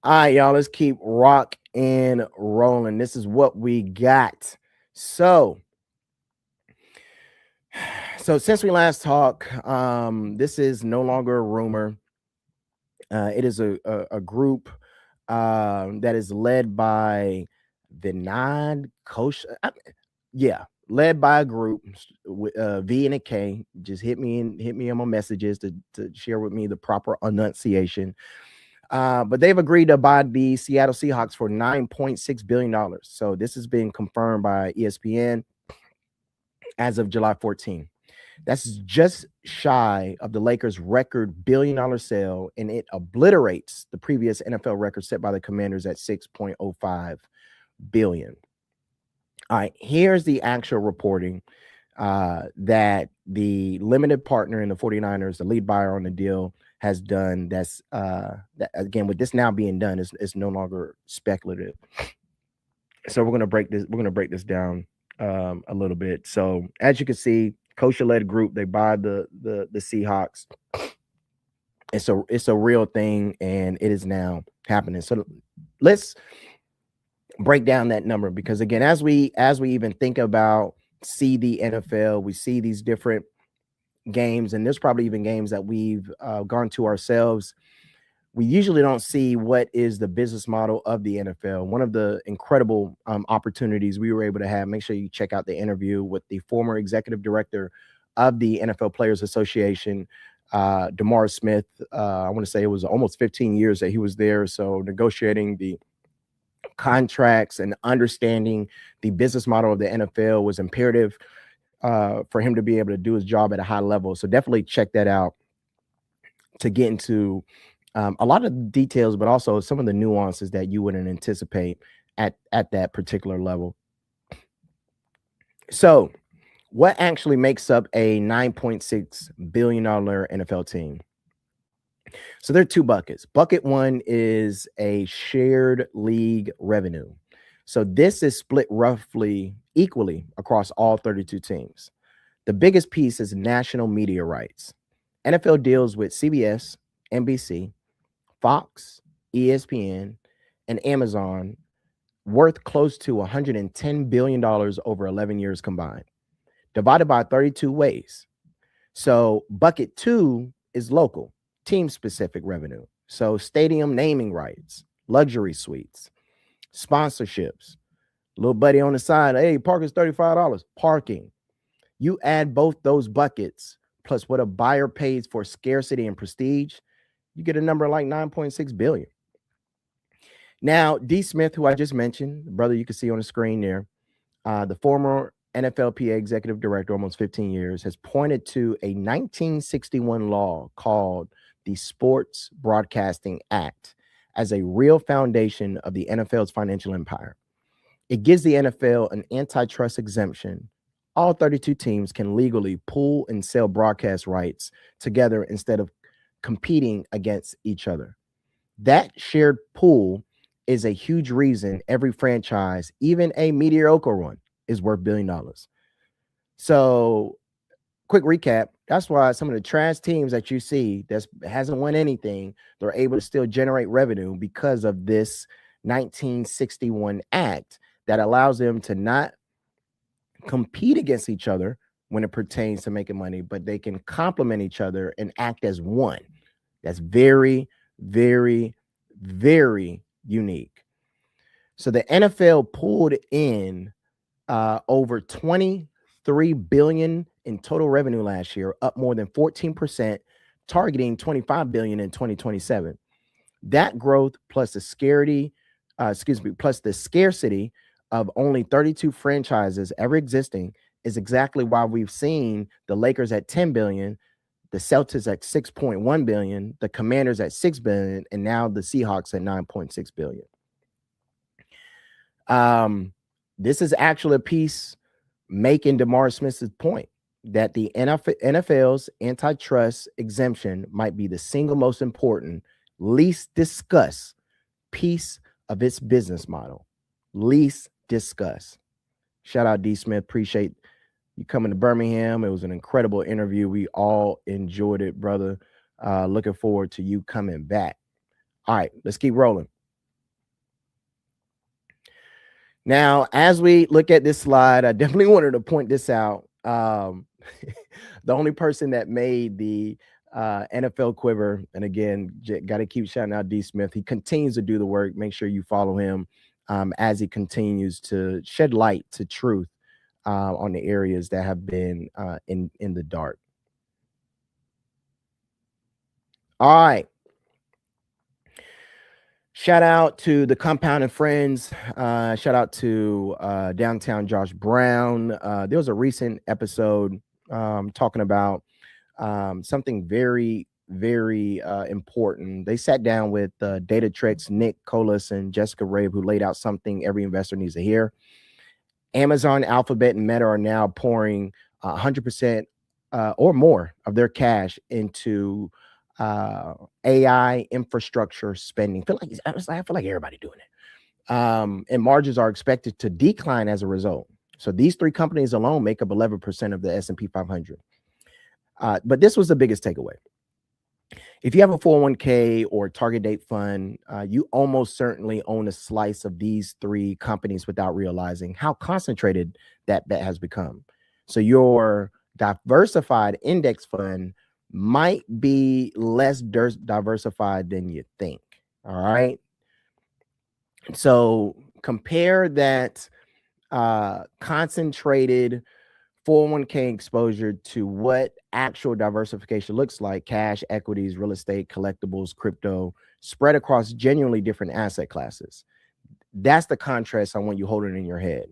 All right, y'all, let's keep rock and rolling. This is what we got. So, so since we last talked, this is no longer a rumor. It is a group that is led by the non-coach. Yeah, led by a group with V and a K. Just hit me on my messages to share with me the proper enunciation. But they've agreed to buy the Seattle Seahawks for $9.6 billion. So this has been confirmed by ESPN as of July 14th. That's just shy of the Lakers' record billion-dollar sale, and it obliterates the previous NFL record set by the Commanders at $6.05 billion. All right, here's the actual reporting that the limited partner in the 49ers, the lead buyer on the deal, has done. That's that, again, with this now being done, it's no longer speculative. So we're gonna break this. We're gonna break this down a little bit. So as you can see, coach-led group, they buy the Seahawks. It's a real thing, and it is now happening. So let's break down that number, because again, as we even think about see the NFL, we see these different games, and there's probably even games that we've gone to ourselves. We usually don't see what is the business model of the NFL. One of the incredible opportunities we were able to have, make sure you check out the interview with the former executive director of the NFL Players Association, DeMaurice Smith. I want to say it was almost 15 years that he was there. So negotiating the contracts and understanding the business model of the NFL was imperative for him to be able to do his job at a high level. So definitely check that out to get into a lot of the details, but also some of the nuances that you wouldn't anticipate at that particular level. So what actually makes up a $9.6 billion NFL team? So there are two buckets. Bucket one is a shared league revenue. So this is split roughly equally across all 32 teams. The biggest piece is national media rights. NFL deals with CBS, NBC, Fox, ESPN, and Amazon, worth close to $110 billion over 11 years combined, divided by 32 ways. So bucket two is local, team-specific revenue. So stadium naming rights, luxury suites, sponsorships. Little buddy on the side, hey, parking's $35. Parking. You add both those buckets plus what a buyer pays for scarcity and prestige, you get a number like 9.6 billion. Now, D. Smith, who I just mentioned, the brother you can see on the screen there, the former NFLPA executive director, almost 15 years, has pointed to a 1961 law called the Sports Broadcasting Act as a real foundation of the NFL's financial empire. It gives the NFL an antitrust exemption. All 32 teams can legally pool and sell broadcast rights together instead of competing against each other. That shared pool is a huge reason every franchise, even a mediocre one, is worth $1 billion. So, quick recap. That's why some of the trash teams that you see that hasn't won anything, they're able to still generate revenue because of this 1961 act that allows them to not compete against each other when it pertains to making money, but they can complement each other and act as one. That's very, very, very unique. So the NFL pulled in over 23 billion in total revenue last year, up more than 14%, targeting 25 billion in 2027. That growth plus the plus the scarcity of only 32 franchises ever existing is exactly why we've seen the Lakers at 10 billion, the Celtics at 6.1 billion, the Commanders at 6 billion, and now the Seahawks at 9.6 billion. This is actually a piece making DeMaurice Smith's point that the NFL's antitrust exemption might be the single most important, least discussed piece of its business model. Least discussed. Shout out D. Smith. Appreciate you coming to Birmingham. It was an incredible interview. We all enjoyed it, brother. Looking forward to you coming back. All right, let's keep rolling. Now, as we look at this slide, I definitely wanted to point this out. The only person that made the NFL quiver, and again, got to keep shouting out D. Smith. He continues to do the work. Make sure you follow him as he continues to shed light to truth on the areas that have been in the dark. All right. Shout out to the Compound and Friends. Shout out to Downtown Josh Brown. There was a recent episode talking about something very, very important. They sat down with Data Trek's Nick Colas and Jessica Rabe, who laid out something every investor needs to hear. Amazon, Alphabet, and Meta are now pouring 100% or more of their cash into AI infrastructure spending. I feel like everybody doing it. And margins are expected to decline as a result. So these three companies alone make up 11% of the S&P 500. But this was the biggest takeaway. If you have a 401k or target date fund, you almost certainly own a slice of these three companies without realizing how concentrated that bet has become. So your diversified index fund might be less diversified than you think. All right. So compare that concentrated 401k exposure to what actual diversification looks like: cash, equities, real estate, collectibles, crypto, spread across genuinely different asset classes. That's the contrast I want you holding in your head.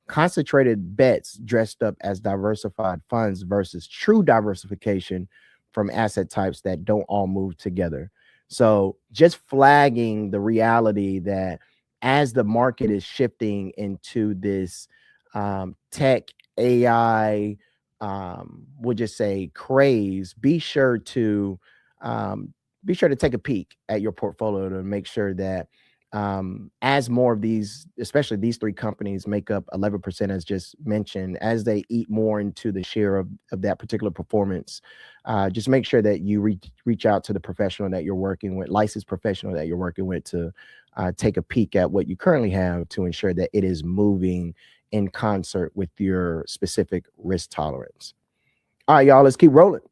Concentrated bets dressed up as diversified funds versus true diversification from asset types that don't all move together. So just flagging the reality that as the market is shifting into this tech AI, we'll just say craze, be sure to take a peek at your portfolio to make sure that as more of these, especially these three companies make up 11%, as just mentioned, as they eat more into the share of that particular performance, just make sure that you reach out to the professional that you're working with, licensed professional that you're working with, to take a peek at what you currently have to ensure that it is moving in concert with your specific risk tolerance. All right, y'all, let's keep rolling.